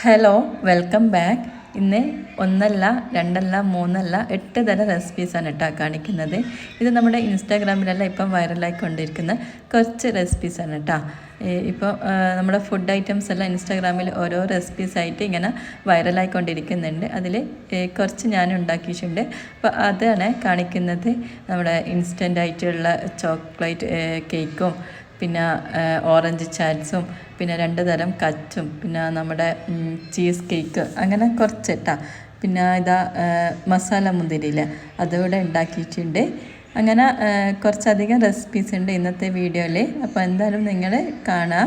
Hello, welcome back. ഇന്ന് ഒന്നല്ല രണ്ടല്ല മൂന്നല്ല 8 തരം റെസിപ്പീസാണ് കേട്ടോ കാണിക്കുന്നത്. ഇത് നമ്മുടെ ഇൻസ്റ്റാഗ്രാമിലെല്ലാം ഇപ്പം വൈറലായിക്കൊണ്ടിരിക്കുന്ന കുറച്ച് റെസിപ്പീസാണ് കേട്ടോ. ഇപ്പോൾ നമ്മുടെ ഫുഡ് ഐറ്റംസ് എല്ലാം ഇൻസ്റ്റാഗ്രാമിൽ ഓരോ റെസിപ്പീസായിട്ട് ഇങ്ങനെ വൈറലായിക്കൊണ്ടിരിക്കുന്നുണ്ട്. അതിൽ കുറച്ച് ഞാൻ ഉണ്ടാക്കിയിട്ടുണ്ട്. അപ്പോൾ അതാണ് കാണിക്കുന്നത്. നമ്മുടെ ഇൻസ്റ്റൻ്റ് ആയിട്ടുള്ള ചോക്ലേറ്റ് കേക്കും, പിന്നെ ഓറഞ്ച് ചാറ്റ്സും, പിന്നെ 2 തരം കച്ചും, പിന്നെ നമ്മുടെ ചീസ് കേക്ക്, അങ്ങനെ കുറച്ച് കേട്ടോ. പിന്നെ ഇതാ മസാല മുന്തിരിയില്ലേ, അതിവിടെ ഉണ്ടാക്കിയിട്ടുണ്ട്. അങ്ങനെ കുറച്ചധികം റെസിപ്പീസ് ഉണ്ട് ഇന്നത്തെ വീഡിയോയിൽ. അപ്പോൾ എന്തായാലും നിങ്ങൾ കാണുക.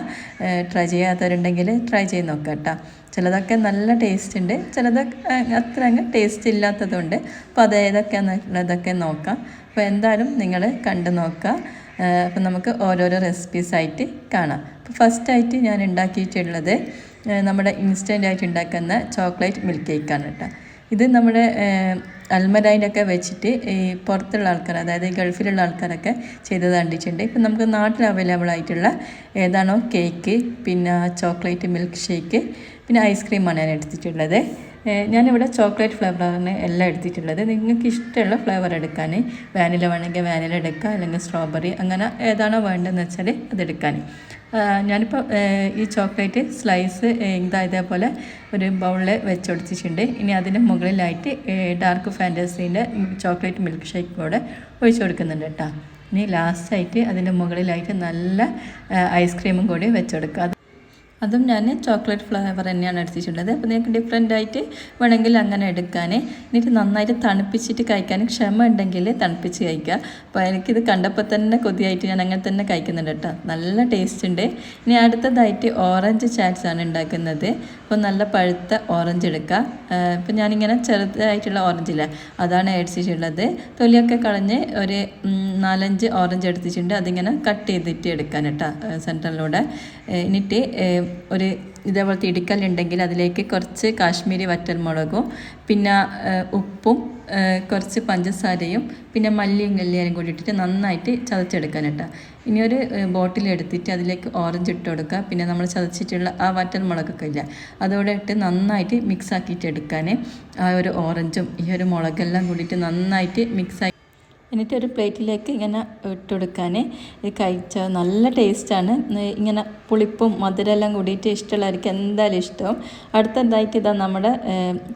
ട്രൈ ചെയ്യാത്തവരുണ്ടെങ്കിൽ ട്രൈ ചെയ്ത് നോക്കാം കേട്ടോ. ചിലതൊക്കെ നല്ല ടേസ്റ്റ് ഉണ്ട്, ചിലതൊക്കെ അത്ര അങ്ങ് ടേസ്റ്റ് ഇല്ലാത്തതുണ്ട്. അപ്പോൾ അത് ഏതൊക്കെയാണെന്നുള്ളതൊക്കെ നോക്കാം. അപ്പോൾ എന്തായാലും നിങ്ങൾ കണ്ടു നോക്കുക. അപ്പം നമുക്ക് ഓരോരോ റെസിപ്പീസായിട്ട് കാണാം. അപ്പോൾ ഫസ്റ്റായിട്ട് ഞാൻ ഉണ്ടാക്കിയിട്ടുള്ളത് നമ്മുടെ ഇൻസ്റ്റൻ്റായിട്ട് ഉണ്ടാക്കുന്ന ചോക്ലേറ്റ് മിൽക്ക് കേക്കാണ് കേട്ടോ. ഇത് നമ്മുടെ അൽമരയിലൊക്കെ വെച്ചിട്ട് ഈ പുറത്തുള്ള ആൾക്കാർ, അതായത് ഗൾഫിലുള്ള ആൾക്കാരൊക്കെ ചെയ്തത് കണ്ടിട്ടുണ്ട്. ഇപ്പം നമുക്ക് നാട്ടിൽ അവൈലബിൾ ആയിട്ടുള്ള ഏതാണോ കേക്ക്, പിന്നെ ചോക്ലേറ്റ് മിൽക്ക് ഷേക്ക്, പിന്നെ ഐസ്ക്രീമാണ് ഞാൻ എടുത്തിട്ടുള്ളത്. ഞാനിവിടെ ചോക്ലേറ്റ് ഫ്ലേവറാണ് എല്ലാം എടുത്തിട്ടുള്ളത്. നിങ്ങൾക്ക് ഇഷ്ടമുള്ള ഫ്ലേവർ എടുക്കാൻ, വാനില വേണമെങ്കിൽ വാനില എടുക്കുക, അല്ലെങ്കിൽ സ്ട്രോബെറി, അങ്ങനെ ഏതാണോ വേണ്ടതെന്ന് വെച്ചാൽ അതെടുക്കാൻ. ഞാനിപ്പോൾ ഈ ചോക്ലേറ്റ് സ്ലൈസ് ഇതേപോലെ ഒരു ബൗളിൽ വെച്ചുകൊടുത്തിട്ടുണ്ട്. ഇനി അതിന് മുകളിലായിട്ട് ഡാർക്ക് ഫാൻറ്റസീൻ്റെ ചോക്ലേറ്റ് മിൽക്ക് ഷേക്ക് കൂടെ ഒഴിച്ചു കൊടുക്കുന്നുണ്ട് കേട്ടോ. ഇനി ലാസ്റ്റായിട്ട് അതിൻ്റെ മുകളിലായിട്ട് നല്ല ഐസ്ക്രീമും കൂടി വെച്ചുകൊടുക്കുക. അതും ഞാൻ ചോക്ലേറ്റ് ഫ്ലേവർ തന്നെയാണ് എടുത്തിട്ടുള്ളത്. അപ്പോൾ നിങ്ങൾക്ക് ഡിഫറെൻ്റ് ആയിട്ട് വേണമെങ്കിൽ അങ്ങനെ എടുക്കാൻ. എന്നിട്ട് നന്നായിട്ട് തണുപ്പിച്ചിട്ട് കഴിക്കാൻ ക്ഷമ ഉണ്ടെങ്കിൽ തണുപ്പിച്ച് കഴിക്കുക. അപ്പോൾ എനിക്കിത് കണ്ടപ്പോൾ തന്നെ കൊതിയായിട്ട് ഞാൻ അങ്ങനെ തന്നെ കഴിക്കുന്നുണ്ട് കേട്ടോ. നല്ല ടേസ്റ്റ് ഉണ്ട്. ഇനി അടുത്തതായിട്ട് ഓറഞ്ച് ചാറ്റ്സ് ആണ് ഉണ്ടാക്കുന്നത്. അപ്പോൾ നല്ല പഴുത്ത ഓറഞ്ച് എടുക്കുക. ഇപ്പോൾ ഞാനിങ്ങനെ ചെറുതായിട്ടുള്ള ഓറഞ്ചില്ല, അതാണ് എടുത്തിട്ടുള്ളത്. തൊലിയൊക്കെ കളഞ്ഞ് ഒരു 4-5 ഓറഞ്ച് എടുത്തിട്ടുണ്ട്. അതിങ്ങനെ കട്ട് ചെയ്തിട്ട് എടുക്കാൻ കേട്ടോ സെൻറ്ററിലൂടെ. എന്നിട്ട് ഒരു ഇതേപോലത്തെ ഇടിക്കല്ലുണ്ടെങ്കിൽ അതിലേക്ക് കുറച്ച് കാശ്മീരി വറ്റൽമുളകും, പിന്നെ ഉപ്പും, കുറച്ച് പഞ്ചസാരയും, പിന്നെ മല്ലിയും കല്ലിയും കൂടി ഇട്ടിട്ട് നന്നായിട്ട് ചതച്ചെടുക്കാൻ കേട്ടോ. ഇനി ഒരു ബോട്ടിൽ എടുത്തിട്ട് അതിലേക്ക് ഓറഞ്ച് ഇട്ട് കൊടുക്കുക. പിന്നെ നമ്മൾ ചതച്ചിട്ടുള്ള ആ വറ്റൽമുളകൊക്കെ ഇല്ല, അതോടെ ഇട്ട് നന്നായിട്ട് മിക്സ് ആക്കിയിട്ട് എടുക്കാൻ. ആ ഒരു ഓറഞ്ചും ഈ ഒരു മുളകെല്ലാം കൂടിയിട്ട് നന്നായിട്ട് മിക്സാക്കി എന്നിട്ട് ഒരു പ്ലേറ്റിലേക്ക് ഇങ്ങനെ ഇട്ട് കൊടുക്കാൻ. ഇത് കഴിച്ചാൽ നല്ല ടേസ്റ്റാണ്. ഇങ്ങനെ പുളിപ്പും മധുരമെല്ലാം കൂടിയിട്ട് ഇഷ്ടമുള്ളവർക്ക് എന്തായാലും ഇഷ്ടവും. അടുത്തതായിട്ട് ഇതാ നമ്മുടെ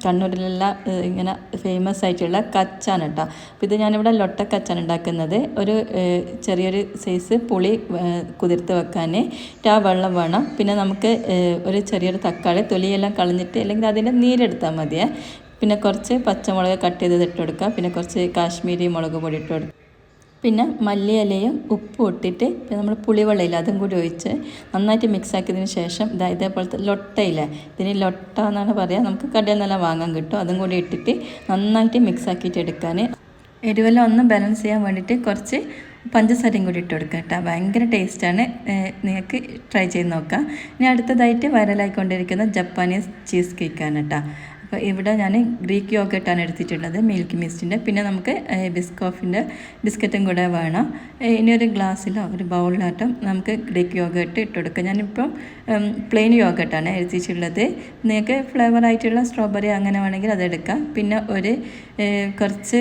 കണ്ണൂരിലെല്ലാം ഇങ്ങനെ ഫേമസ് ആയിട്ടുള്ള കച്ചാണ് കേട്ടോ. അപ്പോൾ ഇത് ഞാനിവിടെ ലൊട്ടക്കച്ചാണ് ഉണ്ടാക്കുന്നത്. ഒരു ചെറിയൊരു സൈസ് പുളി കുതിർത്ത് വെക്കാൻ, ആ വെള്ളം വേണം. പിന്നെ നമുക്ക് ഒരു ചെറിയൊരു തക്കാളി തൊലിയെല്ലാം കളഞ്ഞിട്ട്, അല്ലെങ്കിൽ അതിൻ്റെ നീരെടുത്താൽ മതിയേ. പിന്നെ കുറച്ച് പച്ചമുളക് കട്ട് ചെയ്ത് ഇട്ട് കൊടുക്കുക. പിന്നെ കുറച്ച് കാശ്മീരി മുളക് പൊടി ഇട്ട് കൊടുക്കുക. പിന്നെ മല്ലിയിലയും ഉപ്പും ഇട്ടിട്ട് പിന്നെ നമ്മൾ പുളിവെള്ളമില്ല അതും കൂടി ഒഴിച്ച് നന്നായിട്ട് മിക്സ് ആക്കിയതിന് ശേഷം ഇതേപോലത്തെ ലൊട്ടയില്ലേ, ഇതിന് ലൊട്ട എന്നാണ് പറയുക, നമുക്ക് കടയിൽ നിന്നെല്ലാം വാങ്ങാൻ കിട്ടും. അതും കൂടി ഇട്ടിട്ട് നന്നായിട്ട് മിക്സ് ആക്കിയിട്ട് എടുക്കാൻ. എരിവെല്ലാം ഒന്ന് ബാലൻസ് ചെയ്യാൻ വേണ്ടിയിട്ട് കുറച്ച് പഞ്ചസാരയും കൂടി ഇട്ട് കൊടുക്കുക കേട്ടോ. ഭയങ്കര ടേസ്റ്റാണ്. നിങ്ങൾക്ക് ട്രൈ ചെയ്ത് നോക്കാം. ഇനി അടുത്തതായിട്ട് വൈറലായിക്കൊണ്ടിരിക്കുന്ന ജപ്പാനീസ് ചീസ് കേക്കാണ് കേട്ടോ. അപ്പോൾ ഇവിടെ ഞാൻ ഗ്രീക്ക് യോഗട്ടാണ് എടുത്തിട്ടുള്ളത്, മിൽക്ക് മിസ്റ്റിൻ്റെ. പിന്നെ നമുക്ക് ബിസ്കോഫിൻ്റെ ബിസ്ക്കറ്റും കൂടെ വേണം. ഇനി ഒരു ഗ്ലാസ്സിലോ ഒരു ബൗളിലാട്ടോ നമുക്ക് ഗ്രീക്ക് യോഗട്ട് ഇട്ട് കൊടുക്കുക. ഞാനിപ്പം പ്ലെയിൻ യോഗട്ടാണ് എടുത്തിട്ടുള്ളത്. നിങ്ങൾക്ക് ഫ്ലേവറായിട്ടുള്ള സ്ട്രോബെറി അങ്ങനെ വേണമെങ്കിൽ അതെടുക്കാം. പിന്നെ ഒരു കുറച്ച്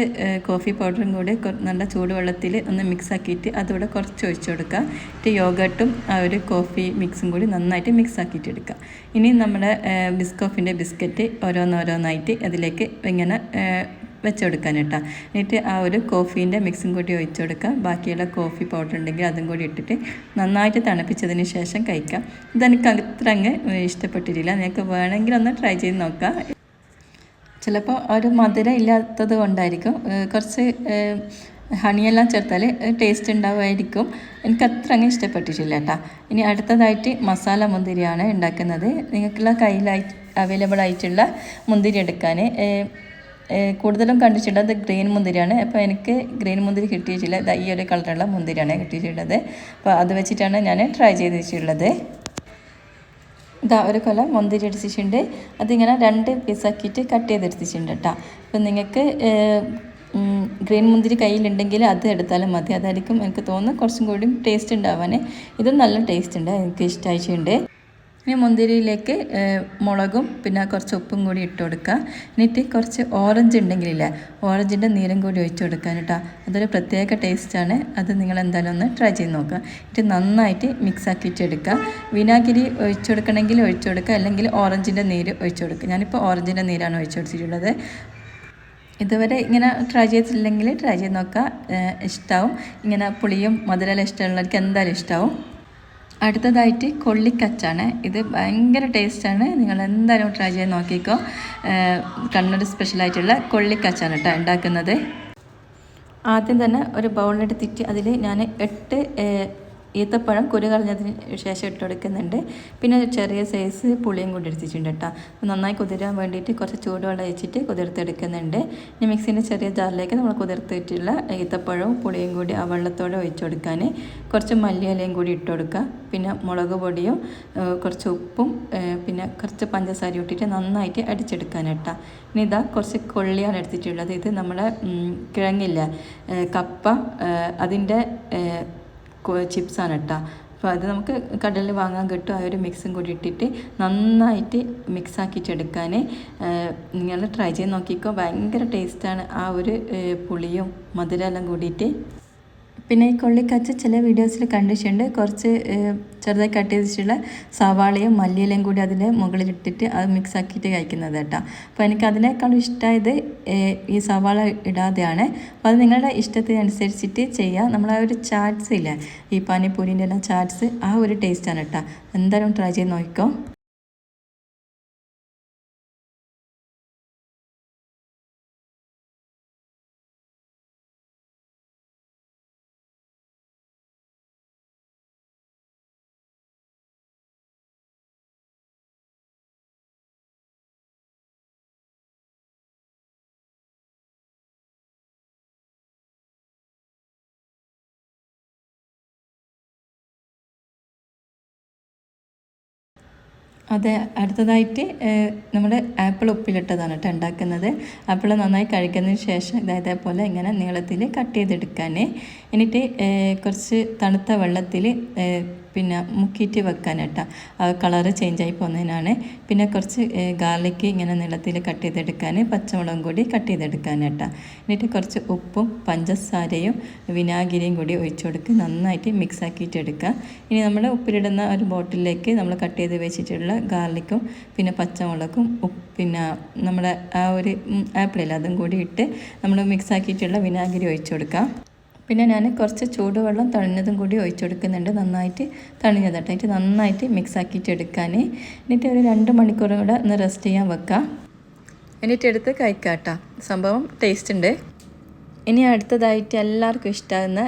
കോഫി പൗഡറും കൂടി നല്ല ചൂടുവെള്ളത്തിൽ ഒന്ന് മിക്സ് ആക്കിയിട്ട് അതുകൂടെ കുറച്ച് ഒഴിച്ചു കൊടുക്കുക. എന്നിട്ട് യോഗട്ടും ആ ഒരു കോഫി മിക്സും കൂടി നന്നായിട്ട് മിക്സ് ആക്കിയിട്ട് എടുക്കുക. ഇനി നമ്മുടെ ബിസ്കോഫിൻ്റെ ബിസ്ക്കറ്റ് ഓരോന്നായിട്ട് അതിലേക്ക് ഇങ്ങനെ വെച്ച് കൊടുക്കാൻ കേട്ടോ. എന്നിട്ട് ആ ഒരു കോഫീൻ്റെ മിക്സും കൂടി ഒഴിച്ചു കൊടുക്കുക. ബാക്കിയുള്ള കോഫി പൗഡർ ഉണ്ടെങ്കിൽ അതും കൂടി ഇട്ടിട്ട് നന്നായിട്ട് തണുപ്പിച്ചതിന് ശേഷം കഴിക്കാം. ഇതെനിക്ക് അത്ര അങ്ങ് ഇഷ്ടപ്പെട്ടിട്ടില്ല. നിങ്ങൾക്ക് വേണമെങ്കിൽ ഒന്ന് ട്രൈ ചെയ്ത് നോക്കാം. ചിലപ്പോൾ ഒരു മധുരം ഇല്ലാത്തത് കൊണ്ടായിരിക്കും, കുറച്ച് ഹണിയെല്ലാം ചേർത്താൽ ടേസ്റ്റ് ഉണ്ടാവുമായിരിക്കും. എനിക്ക് അത്ര അങ്ങ് ഇഷ്ടപ്പെട്ടിട്ടില്ല കേട്ടോ. ഇനി അടുത്തതായിട്ട് മസാല മുന്തിരിയാണ് ഉണ്ടാക്കുന്നത്. നിങ്ങൾക്കുള്ള കയ്യിലായിട്ട് അവൈലബിൾ ആയിട്ടുള്ള മുന്തിരി എടുക്കാൻ. കൂടുതലും കണ്ടിട്ടുള്ളത് ഗ്രീൻ മുന്തിരിയാണ്. അപ്പോൾ എനിക്ക് ഗ്രീൻ മുന്തിരി കിട്ടിയിട്ടില്ല. ഈ ഒരു കളറുള്ള മുന്തിരിയാണ് കിട്ടിയിട്ടുള്ളത്. അപ്പോൾ അത് വെച്ചിട്ടാണ് ഞാൻ ട്രൈ ചെയ്തിട്ടുള്ളത്. ഇതാ ഒരു കൊല മുന്തിരി എടുത്തിട്ടുണ്ട്. അതിങ്ങനെ 2 പീസാക്കിയിട്ട് കട്ട് ചെയ്തെടുത്തിട്ടുണ്ട് കേട്ടോ. അപ്പോൾ നിങ്ങൾക്ക് ഗ്രീൻ മുന്തിരി കയ്യിലുണ്ടെങ്കിൽ അത് എടുത്താലും മതി. അതായിരിക്കും എനിക്ക് തോന്നുന്നു കുറച്ചും കൂടി ടേസ്റ്റ് ഉണ്ടാവാൻ. ഇതും നല്ല ടേസ്റ്റ് ഉണ്ട്, എനിക്ക് ഇഷ്ടമായിട്ടുണ്ട്. ഇനി മുന്തിരിയിലേക്ക് മുളകും പിന്നെ കുറച്ച് ഉപ്പും കൂടി ഇട്ട് കൊടുക്കുക. എന്നിട്ട് കുറച്ച് ഓറഞ്ച് ഉണ്ടെങ്കിലില്ലേ, ഓറഞ്ചിൻ്റെ നീരും കൂടി ഒഴിച്ച് കൊടുക്കാൻ കേട്ടോ. അതൊരു പ്രത്യേക ടേസ്റ്റാണ്. അത് നിങ്ങൾ എന്തായാലും ഒന്ന് ട്രൈ ചെയ്ത് നോക്കുക. എന്നിട്ട് നന്നായിട്ട് മിക്സ് ആക്കിയിട്ട് എടുക്കുക. വിനാഗിരി ഒഴിച്ച് കൊടുക്കണമെങ്കിൽ ഒഴിച്ച് കൊടുക്കുക, അല്ലെങ്കിൽ ഓറഞ്ചിൻ്റെ നീര് ഒഴിച്ച് കൊടുക്കുക. ഞാനിപ്പോൾ ഓറഞ്ചിൻ്റെ നീരാണ് ഒഴിച്ച് കൊടുത്തിട്ടുള്ളത്. ഇതുവരെ ഇങ്ങനെ ട്രൈ ചെയ്തിട്ടില്ലെങ്കിൽ ട്രൈ ചെയ്ത് നോക്കുക, ഇഷ്ടമാവും. ഇങ്ങനെ പുളിയും മധുരമെല്ലാം ഇഷ്ടമുള്ളവർക്ക് എന്തായാലും ഇഷ്ടമാവും. അടുത്തതായിട്ട് കൊള്ളിക്കച്ചാണ്. ഇത് ഭയങ്കര ടേസ്റ്റാണ്, നിങ്ങൾ എന്തായാലും ട്രൈ ചെയ്ത് നോക്കിക്കോ. കണ്ണൂർ സ്പെഷ്യലായിട്ടുള്ള കൊള്ളിക്കച്ചാണ് കേട്ടോ ഉണ്ടാക്കുന്നത്. ആദ്യം തന്നെ ഒരു ബൗളെടുത്തിട്ട് അതിൽ ഞാൻ 8 ഈത്തപ്പഴം കുരു കളഞ്ഞതിന് ശേഷം ഇട്ട് കൊടുക്കുന്നുണ്ട്. പിന്നെ ചെറിയ സൈസ് പുളിയും കൂടി എടുത്തിട്ടുണ്ട് കേട്ടോ. നന്നായി കുതിരാൻ വേണ്ടിയിട്ട് കുറച്ച് ചൂടുവെള്ളം ഒഴിച്ചിട്ട് കുതിർത്തെടുക്കുന്നുണ്ട്. ഇനി മിക്സിൻ്റെ ചെറിയ ജാറിലേക്ക് നമ്മൾ കുതിർത്തിട്ടുള്ള ഈത്തപ്പഴവും പുളിയും കൂടി ആ വെള്ളത്തോടെ ഒഴിച്ച് കൊടുക്കാൻ, കുറച്ച് മല്ലിയിലയും കൂടി ഇട്ട് കൊടുക്കുക. പിന്നെ മുളക് പൊടിയും കുറച്ച് ഉപ്പും പിന്നെ കുറച്ച് പഞ്ചസാര ഇട്ടിട്ട് നന്നായിട്ട് അടിച്ചെടുക്കാൻ കേട്ടോ. ഇനി ഇതാ കുറച്ച് കൊള്ളിയാണ് എടുത്തിട്ടുള്ളത്. ഇത് നമ്മളെ കിഴങ്ങില്ല, കപ്പ, അതിൻ്റെ ചിപ്സാണ് കേട്ടോ. അപ്പോൾ അത് നമുക്ക് കടലിൽ വാങ്ങാൻ കിട്ടും. ആ ഒരു മിക്സും കൂടി ഇട്ടിട്ട് നന്നായിട്ട് മിക്സ് ആക്കിയിട്ടെടുക്കാൻ നിങ്ങൾ ട്രൈ ചെയ്ത് നോക്കിക്കോ. ഭയങ്കര ടേസ്റ്റാണ് ആ ഒരു പുളിയും മധുരമെല്ലാം കൂടിയിട്ട്. പിന്നെ ഈ കൊള്ളിക്കച്ച ചില വീഡിയോസിൽ കണ്ടിട്ടുണ്ട്, കുറച്ച് ചെറുതായി കട്ട് ചെയ്തിട്ടുള്ള സവാളയും മല്ലിയിലയും കൂടി അതിൽ മുകളിലിട്ടിട്ട് അത് മിക്സ് ആക്കിയിട്ട് കഴിക്കുന്നത് കേട്ടോ. അപ്പോൾ എനിക്ക് അതിനേക്കാളും ഇഷ്ടമായത് ഈ സവാള ഇടാതെയാണ്. അപ്പോൾ അത് നിങ്ങളുടെ ഇഷ്ടത്തിനനുസരിച്ചിട്ട് ചെയ്യുക. നമ്മളാ ഒരു ചാറ്റ്സ് ഇല്ലേ, ഈ പാനിപ്പൂരിൻ്റെ എല്ലാം ചാറ്റ്സ്, ആ ഒരു ടേസ്റ്റാണ് കേട്ടോ. എന്തായാലും ട്രൈ ചെയ്ത് നോക്കിക്കോ. അത് അടുത്തതായിട്ട് നമ്മുടെ ആപ്പിൾ ഉപ്പിലിട്ടതാണ് കേട്ടോ ഉണ്ടാക്കുന്നത്. ആപ്പിൾ നന്നായി കഴിക്കുന്നതിന് ശേഷം ഇതേപോലെ ഇങ്ങനെ നീളത്തിൽ കട്ട് ചെയ്തെടുക്കാൻ, എന്നിട്ട് കുറച്ച് തണുത്ത വെള്ളത്തിൽ പിന്നെ മുക്കിയിട്ട് വെക്കാൻ കേട്ടോ. കളറ് ചേഞ്ചായി പോകുന്നതിനാണ്. പിന്നെ കുറച്ച് ഗാർലിക്ക് ഇങ്ങനെ നീളത്തിൽ കട്ട് ചെയ്തെടുക്കാൻ, പച്ചമുളകും കൂടി കട്ട് ചെയ്തെടുക്കാൻ കേട്ടോ. എന്നിട്ട് കുറച്ച് ഉപ്പും പഞ്ചസാരയും വിനാഗിരിയും കൂടി ഒഴിച്ചു കൊടുക്കുക, നന്നായിട്ട് മിക്സ് ആക്കിയിട്ട് എടുക്കുക. ഇനി നമ്മൾ ഉപ്പിലിടുന്ന ഒരു ബോട്ടിലേക്ക് നമ്മൾ കട്ട് ചെയ്ത് വെച്ചിട്ടുള്ള ഗാർലിക്കും പിന്നെ പച്ചമുളകും പിന്നെ നമ്മുടെ ആ ഒരു ആപ്പിളില്ല അതും കൂടി ഇട്ട് നമ്മൾ മിക്സ് ആക്കിയിട്ടുള്ള വിനാഗിരി ഒഴിച്ചു കൊടുക്കാം. പിന്നെ ഞാൻ കുറച്ച് ചൂടുവെള്ളം തണിഞ്ഞതും കൂടി ഒഴിച്ചു കൊടുക്കുന്നുണ്ട്, നന്നായിട്ട് തണിഞ്ഞതായിട്ട് നന്നായിട്ട് മിക്സ് ആക്കിയിട്ട് എടുക്കാൻ. എന്നിട്ട് ഒരു 2 മണിക്കൂർ കൂടെ ഒന്ന് റെസ്റ്റ് ചെയ്യാൻ വെക്കാം. എന്നിട്ട് എടുത്ത് കഴിക്കാം കേട്ടോ. സംഭവം ടേസ്റ്റ് ഉണ്ട്. ഇനി അടുത്തതായിട്ട് എല്ലാവർക്കും ഇഷ്ടമാകുന്ന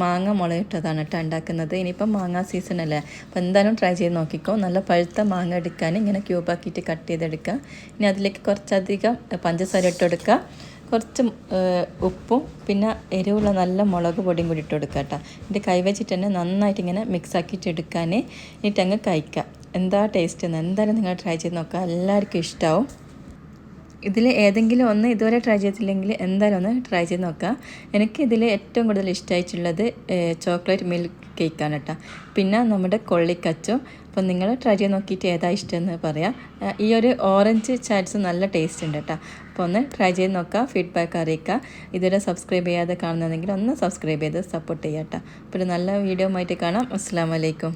മാങ്ങ മുളകിട്ടതാണ് കേട്ടോ ഉണ്ടാക്കുന്നത്. ഇനിയിപ്പം മാങ്ങ സീസണല്ലേ, അപ്പോൾ എന്തായാലും ട്രൈ ചെയ്ത് നോക്കിക്കോ. നല്ല പഴുത്ത മാങ്ങ എടുക്കാൻ ഇങ്ങനെ ക്യൂബാക്കിയിട്ട് കട്ട് ചെയ്തെടുക്കുക. ഇനി അതിലേക്ക് കുറച്ചധികം പഞ്ചസാര ഇട്ടെടുക്കുക, കുറച്ച് ഉപ്പും പിന്നെ എരിവുള്ള നല്ല മുളക് പൊടിയും കൂടി ഇട്ട് കൊടുക്കുക കേട്ടോ. എന്നിട്ട് കൈ വെച്ചിട്ട് തന്നെ നന്നായിട്ട് ഇങ്ങനെ മിക്സ് ആക്കിയിട്ട് എടുക്കാൻ, എന്നിട്ട് അങ്ങ് കഴിക്കുക. എന്താ ടേസ്റ്റ് എന്ന് എന്തായാലും നിങ്ങൾ ട്രൈ ചെയ്ത് നോക്കുക, എല്ലാവർക്കും ഇഷ്ടമാവും. ഇതിൽ ഏതെങ്കിലും ഒന്ന് ഇതുവരെ ട്രൈ ചെയ്തിട്ടില്ലെങ്കിൽ എന്തായാലും ഒന്ന് ട്രൈ ചെയ്ത് നോക്കുക. എനിക്ക് ഇതിൽ ഏറ്റവും കൂടുതൽ ഇഷ്ടമായിട്ടുള്ളത് ചോക്ലേറ്റ് മിൽക്ക് കേക്കാണ് കേട്ടോ. പിന്നെ നമ്മുടെ കൊള്ളിക്കച്ചും. അപ്പം നിങ്ങൾ ട്രൈ ചെയ്ത് നോക്കിയിട്ട് ഏതാ ഇഷ്ടമെന്ന് പറയാം. ഈ ഒരു ഓറഞ്ച് ചാറ്റ്സ് നല്ല ടേസ്റ്റ് ഉണ്ട് കേട്ടോ. അപ്പോൾ ഒന്ന് ട്രൈ ചെയ്ത് നോക്കുക, ഫീഡ്ബാക്ക് അറിയിക്കുക. ഇതുവരെ സബ്സ്ക്രൈബ് ചെയ്യാതെ കാണുന്നതെങ്കിൽ ഒന്ന് സബ്സ്ക്രൈബ് ചെയ്ത് സപ്പോർട്ട് ചെയ്യാം കേട്ടോ. അപ്പോൾ ഒരു നല്ല വീഡിയോ ആയിട്ട് കാണാം. അസ്സലാമു അലൈക്കും.